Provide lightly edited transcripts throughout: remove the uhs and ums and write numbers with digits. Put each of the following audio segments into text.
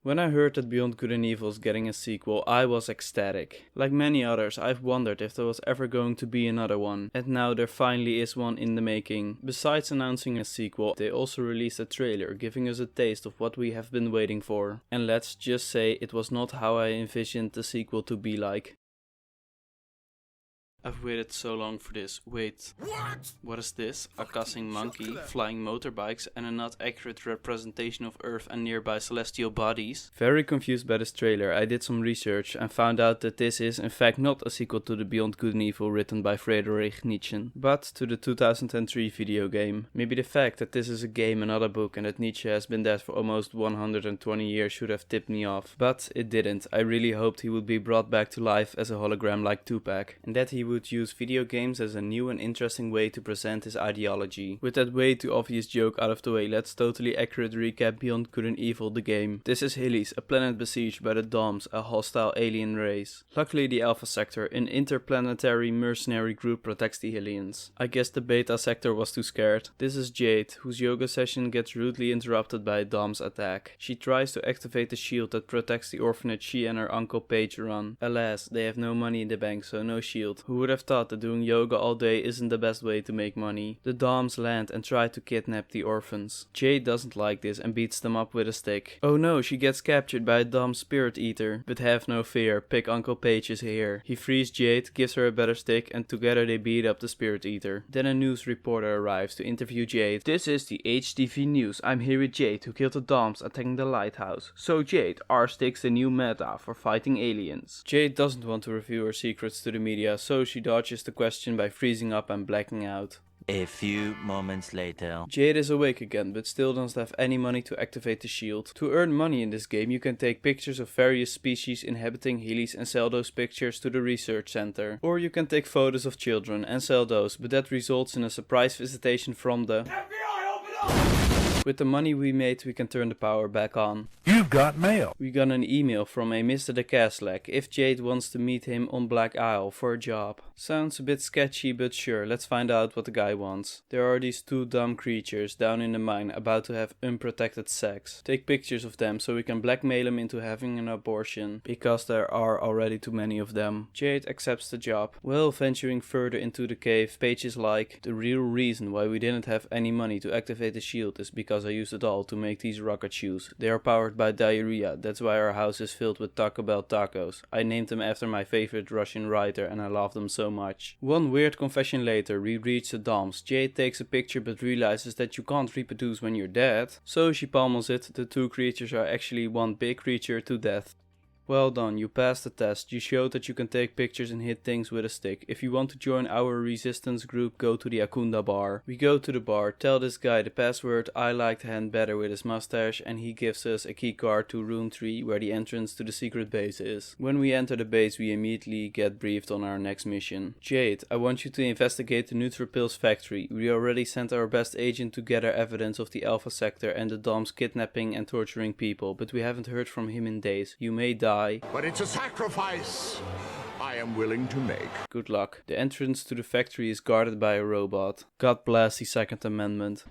When I heard that Beyond Good and Evil is getting a sequel, I was ecstatic. Like many others, I've wondered if there was ever going to be another one, and now there finally is one in the making. Besides announcing a sequel, they also released a trailer giving us a taste of what we have been waiting for. And let's just say it was not how I envisioned the sequel to be like. I've waited so long for this. Wait. What is this? A cussing monkey, flying motorbikes, and a not accurate representation of Earth and nearby celestial bodies? Very confused by this trailer, I did some research and found out that this is in fact not a sequel to the Beyond Good and Evil written by Friedrich Nietzsche, but to the 2003 video game. Maybe the fact that this is a game and not a book and that Nietzsche has been dead for almost 120 years should have tipped me off. But it didn't. I really hoped he would be brought back to life as a hologram like Tupac, and that he would use video games as a new and interesting way to present his ideology. With that way too obvious joke out of the way, let's totally accurate recap Beyond Good and Evil the game. This is Helios, a planet besieged by the Doms, a hostile alien race. Luckily the Alpha Sector, an interplanetary mercenary group, protects the aliens. I guess the Beta Sector was too scared. This is Jade, whose yoga session gets rudely interrupted by a Dom's attack. She tries to activate the shield that protects the orphanage she and her uncle Pey'j run. Alas, they have no money in the bank, so no shield. Who would have thought that doing yoga all day isn't the best way to make money? The Doms land and try to kidnap the orphans. Jade doesn't like this and beats them up with a stick. Oh no, she gets captured by a Dom spirit eater. But have no fear, Pig Uncle Pey'j is here. He frees Jade, gives her a better stick, and together they beat up the spirit eater. Then a news reporter arrives to interview Jade. This is the HTV News. I'm here with Jade, who killed the Doms attacking the lighthouse. So Jade, our stick's the new meta for fighting aliens. Jade doesn't want to reveal her secrets to the media, so she dodges the question by freezing up and blacking out. A few moments later. Jade is awake again, but still doesn't have any money to activate the shield. To earn money in this game, you can take pictures of various species inhabiting Helios and sell those pictures to the research center. Or you can take photos of children and sell those, but that results in a surprise visitation from the FBI, open up! With the money we made, we can turn the power back on. You've got mail. We got an email from a Mr. the Caslack if Jade wants to meet him on Black Isle for a job. Sounds a bit sketchy, but sure, let's find out what the guy wants. There are these two dumb creatures down in the mine about to have unprotected sex. Take pictures of them so we can blackmail them into having an abortion, because there are already too many of them. Jade accepts the job. Well, venturing further into the cave, Pey'j is like, the real reason why we didn't have any money to activate the shield is because I used it all to make these rocket shoes. They are powered by diarrhea, that's why our house is filled with Taco Bell tacos. I named them after my favorite Russian writer and I love them so much. One weird confession later, we reach the Doms. Jade takes a picture but realizes that you can't reproduce when you're dead. So she pummels it. The two creatures are actually one big creature to death. Well done, you passed the test. You showed that you can take pictures and hit things with a stick. If you want to join our resistance group, go to the Akunda bar. We go to the bar, tell this guy the password I liked hand better with his mustache, and he gives us a key card to room 3 where the entrance to the secret base is. When we enter the base, we immediately get briefed on our next mission. Jade, I want you to investigate the Neutrophils factory. We already sent our best agent to gather evidence of the Alpha Sector and the Doms kidnapping and torturing people, but we haven't heard from him in days. You may die. But it's a sacrifice I am willing to make. Good luck. The entrance to the factory is guarded by a robot. God bless the Second Amendment.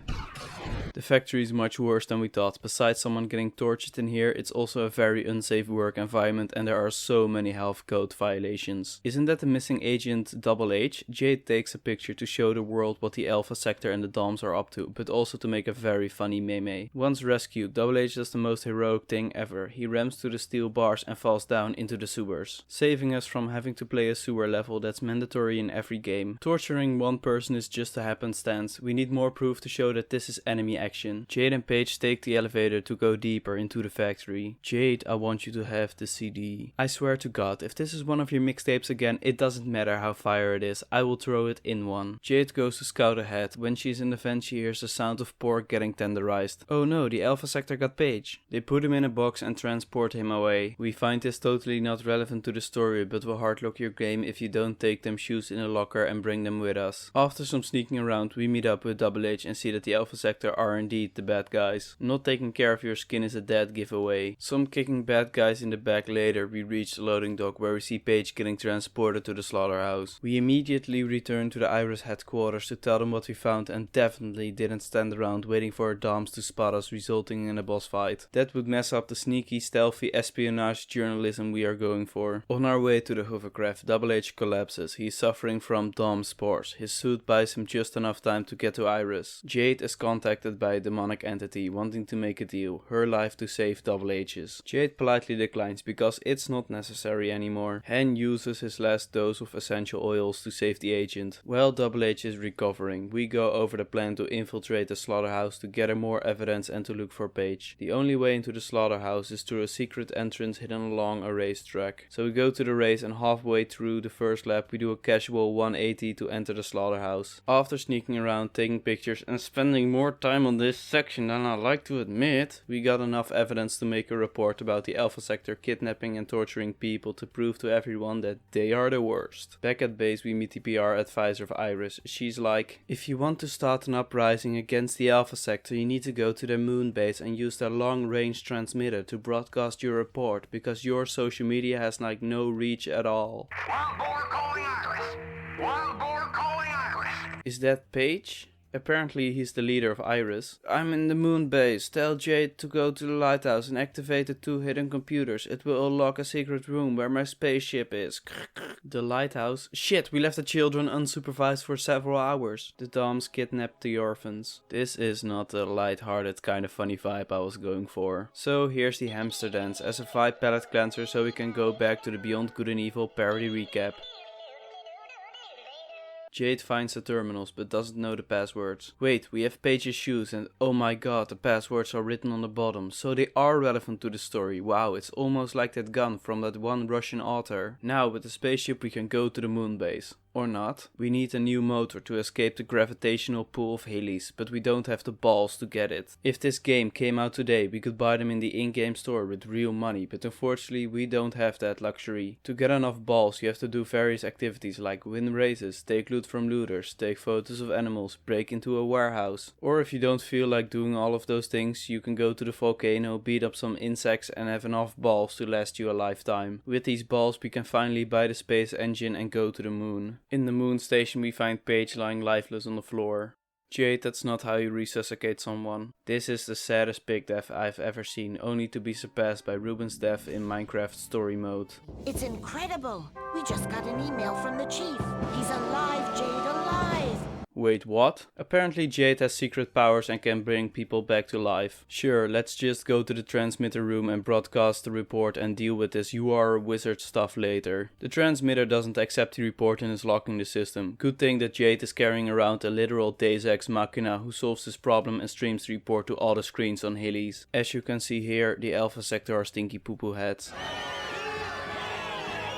The factory is much worse than we thought. Besides someone getting tortured in here, it's also a very unsafe work environment and there are so many health code violations. Isn't that the missing agent Double H? Jade takes a picture to show the world what the Alpha Sector and the Doms are up to, but also to make a very funny meme. Once rescued, Double H does the most heroic thing ever. He rams to the steel bars and falls down into the sewers, saving us from having to play a sewer level that's mandatory in every game. Torturing one person is just a happenstance. We need more proof to show that this is enemy action. Jade and Pey'j take the elevator to go deeper into the factory. Jade, I want you to have the CD. I swear to God, if this is one of your mixtapes again, it doesn't matter how fire it is, I will throw it in one. Jade goes to scout ahead. When she's in the vent, she hears the sound of pork getting tenderized. Oh no, the Alpha Sector got Pey'j. They put him in a box and transport him away. We find this totally not relevant to the story, but will hardlock your game if you don't take them shoes in a locker and bring them with us. After some sneaking around, we meet up with Double H and see that the Alpha Sector are are indeed the bad guys. Not taking care of your skin is a dead giveaway. Some kicking bad guys in the back later, we reach the loading dock where we see Pey'j getting transported to the slaughterhouse. We immediately return to the Iris headquarters to tell them what we found and definitely didn't stand around waiting for our doms to spot us, resulting in a boss fight. That would mess up the sneaky, stealthy espionage journalism we are going for. On our way to the hovercraft, pey'j collapses. He is suffering from dom spores. His suit buys him just enough time to get to Iris. Jade is contacted by a demonic entity wanting to make a deal, her life to save pey'j's. Jade politely declines because it's not necessary anymore. Hen uses his last dose of essential oils to save the agent. While pey'j is recovering, we go over the plan to infiltrate the slaughterhouse to gather more evidence and to look for Pey'j. The only way into the slaughterhouse is through a secret entrance hidden along a racetrack. So we go to the race and halfway through the first lap we do a casual 180 to enter the slaughterhouse. After sneaking around, taking pictures and spending more time on this section than I like to admit, we got enough evidence to make a report about the Alpha Sector kidnapping and torturing people to prove to everyone that they are the worst. Back at base we meet the PR advisor of Iris. She's like, if you want to start an uprising against the Alpha Sector, you need to go to their moon base and use their long range transmitter to broadcast your report because your social media has like no reach at all. Wild boar calling Iris. Wild boar calling Iris. Is that Pey'j? Apparently he's the leader of Iris. I'm in the moon base. Tell Jade to go to the lighthouse and activate the 2 hidden computers. It will unlock a secret room where my spaceship is. The lighthouse? Shit, we left the children unsupervised for several hours. The Doms kidnapped the orphans. This is not the light-hearted kind of funny vibe I was going for. So here's the hamster dance as a vibe palette cleanser so we can go back to the Beyond Good and Evil parody recap. Jade finds the terminals but doesn't know the passwords. Wait, we have Pey'j's shoes and oh my god, the passwords are written on the bottom, so they are relevant to the story. Wow, it's almost like that gun from that one Russian author. Now with the spaceship we can go to the moon base. Or not. We need a new motor to escape the gravitational pull of Heli's, but we don't have the balls to get it. If this game came out today, we could buy them in the in-game store with real money, but unfortunately we don't have that luxury. To get enough balls you have to do various activities like win races, take loot from looters, take photos of animals, break into a warehouse. Or if you don't feel like doing all of those things, you can go to the volcano, beat up some insects and have enough balls to last you a lifetime. With these balls we can finally buy the space engine and go to the moon. In the moon station we find Pey'j lying lifeless on the floor. Jade, that's not how you resuscitate someone. This is the saddest pig death I've ever seen, only to be surpassed by Ruben's death in Minecraft story mode. It's incredible. We just got an email from the chief. He's alive, Jade, alive. Wait, what? Apparently Jade has secret powers and can bring people back to life. Sure, let's just go to the transmitter room and broadcast the report and deal with this "you are a wizard" stuff later. The transmitter doesn't accept the report and is locking the system. Good thing that Jade is carrying around a literal Deus Ex Machina who solves this problem and streams the report to all the screens on Heli's. As you can see here, the Alpha Sector are stinky poo-poo heads.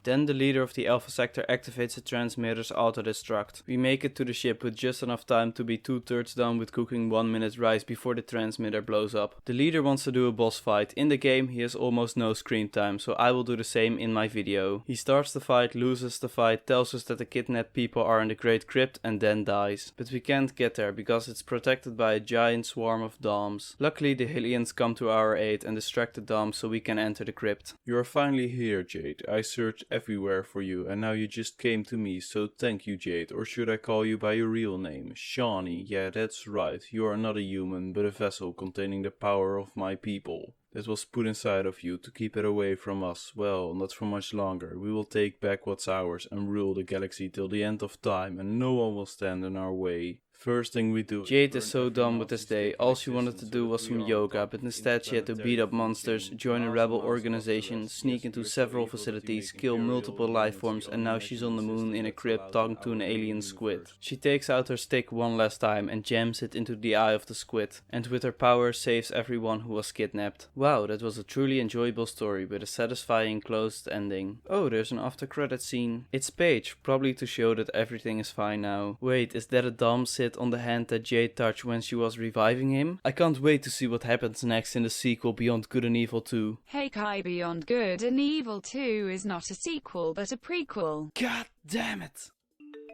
Then the leader of the Alpha Sector activates the transmitter's auto-destruct. We make it to the ship with just enough time to be 2/3 done with cooking 1 minute rice before the transmitter blows up. The leader wants to do a boss fight. In the game he has almost no screen time, so I will do the same in my video. He starts the fight, loses the fight, tells us that the kidnapped people are in the Great Crypt and then dies. But we can't get there because it's protected by a giant swarm of Doms. Luckily the Hylians come to our aid and distract the Doms so we can enter the crypt. You are finally here, Jade. I searched everywhere for you and now you just came to me, so thank you, Jade. Or should I call you by your real name? Shawnee. Yeah, that's right. You are not a human, but a vessel containing the power of my people. That was put inside of you to keep it away from us. Well, not for much longer. We will take back what's ours and rule the galaxy till the end of time, and no one will stand in our way. First thing we do. Jade is so done with this day. All she wanted to do was some yoga, but instead she had to beat up monsters, join a rebel organization, sneak into several facilities, kill multiple life forms, and now she's on the moon in a crypt talking to an alien squid. She takes out her stick one last time and jams it into the eye of the squid, and with her power saves everyone who was kidnapped. Wow, that was a truly enjoyable story with a satisfying closed ending. Oh, there's an after credit scene. It's Pey'j, probably to show that everything is fine now. Wait, is that a Dom sit on the hand that Jade touched when she was reviving him? I can't wait to see what happens next in the sequel Beyond Good and Evil 2. Hey Kai, Beyond Good and Evil 2 is not a sequel but a prequel. God damn it!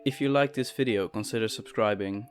If you like this video, consider subscribing.